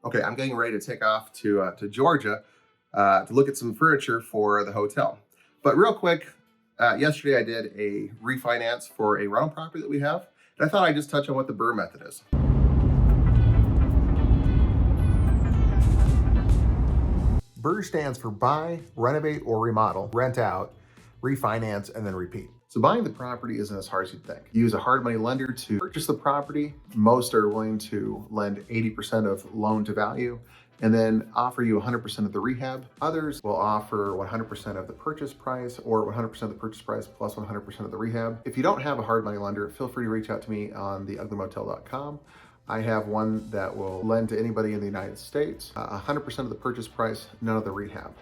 Okay, I'm getting ready to take off to Georgia to look at some furniture for the hotel. But real quick, yesterday I did a refinance for a rental property that we have, and I thought I'd just touch on what the BRRRR method is. BRRRR stands for buy, renovate, or remodel, rent out, refinance, and then repeat. So buying the property isn't as hard as you'd think. You use a hard money lender to purchase the property. Most are willing to lend 80% of loan to value and then offer you 100% of the rehab. Others will offer 100% of the purchase price or 100% of the purchase price plus 100% of the rehab. If you don't have a hard money lender, feel free to reach out to me on theuglymotel.com. I have one that will lend to anybody in the United States, 100% of the purchase price, none of the rehab.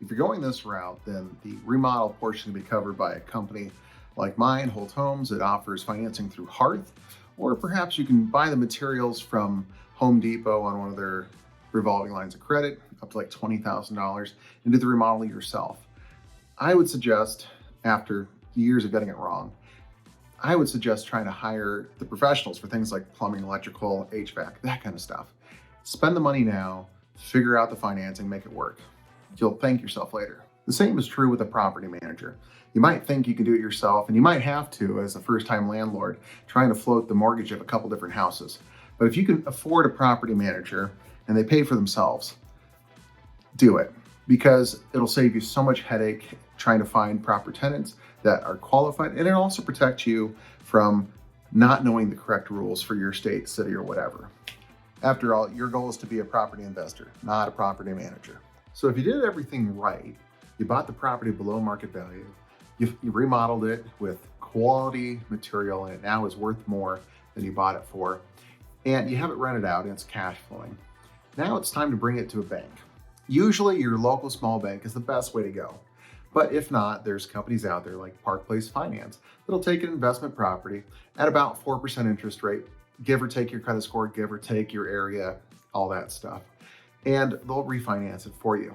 If you're going this route, then the remodel portion will be covered by a company like mine, Holt Homes, that offers financing through Hearth, or perhaps you can buy the materials from Home Depot on one of their revolving lines of credit, up to like $20,000, and do the remodel yourself. I would suggest, after years of getting it wrong, I would suggest trying to hire the professionals for things like plumbing, electrical, HVAC, that kind of stuff. Spend the money now, figure out the financing, make it work. You'll thank yourself later. The same is true with a property manager. You might think you can do it yourself, and you might have to as a first-time landlord trying to float the mortgage of a couple different houses. But if you can afford a property manager and they pay for themselves, do it, because it'll save you so much headache trying to find proper tenants that are qualified, and it also protects you from not knowing the correct rules for your state, city, or whatever. After all, your goal is to be a property investor, not a property manager. So if you did everything right, you bought the property below market value, you remodeled it with quality material, and it now is worth more than you bought it for, and you have it rented out and it's cash flowing. Now it's time to bring it to a bank. Usually your local small bank is the best way to go. But if not, there's companies out there like Park Place Finance that'll take an investment property at about 4% interest rate, give or take your credit score, give or take your area, all that stuff. And they'll refinance it for you.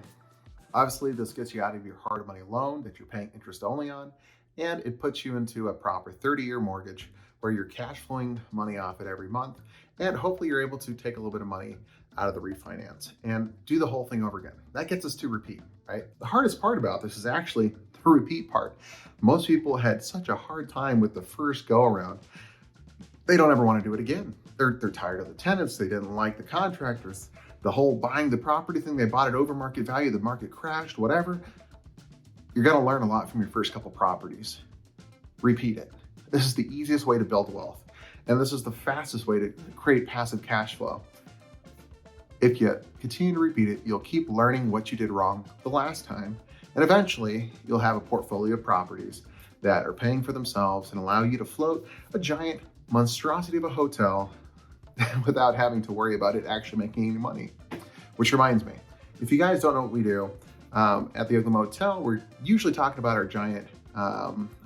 Obviously, this gets you out of your hard money loan that you're paying interest only on, and it puts you into a proper 30-year mortgage where you're cash flowing money off it every month, and hopefully you're able to take a little bit of money out of the refinance and do the whole thing over again. That gets us to repeat, right? The hardest part about this is actually the repeat part. Most people had such a hard time with the first go around, they don't ever want to do it again. They're tired of the tenants, they didn't like the contractors, the whole buying the property thing, they bought it over market value, the market crashed, whatever. You're gonna learn a lot from your first couple properties. Repeat it. This is the easiest way to build wealth. And this is the fastest way to create passive cash flow. If you continue to repeat it, you'll keep learning what you did wrong the last time. And eventually you'll have a portfolio of properties that are paying for themselves and allow you to float a giant monstrosity of a hotel without having to worry about it actually making any money. Which reminds me, if you guys don't know what we do, at the Ugly Motel, we're usually talking about our giant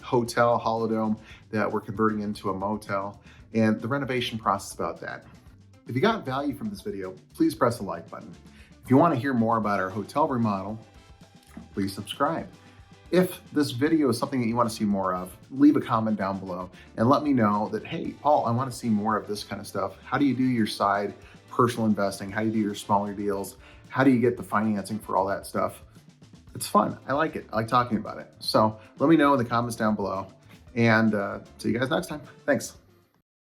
hotel, holodome, that we're converting into a motel, and the renovation process about that. If you got value from this video, please press the like button. If you want to hear more about our hotel remodel, please subscribe. If this video is something that you want to see more of, leave a comment down below and let me know that, hey, Paul, I want to see more of this kind of stuff. How do you do your side personal investing? How do you do your smaller deals? How do you get the financing for all that stuff? It's fun. I like it. I like talking about it. So let me know in the comments down below, and see you guys next time. Thanks.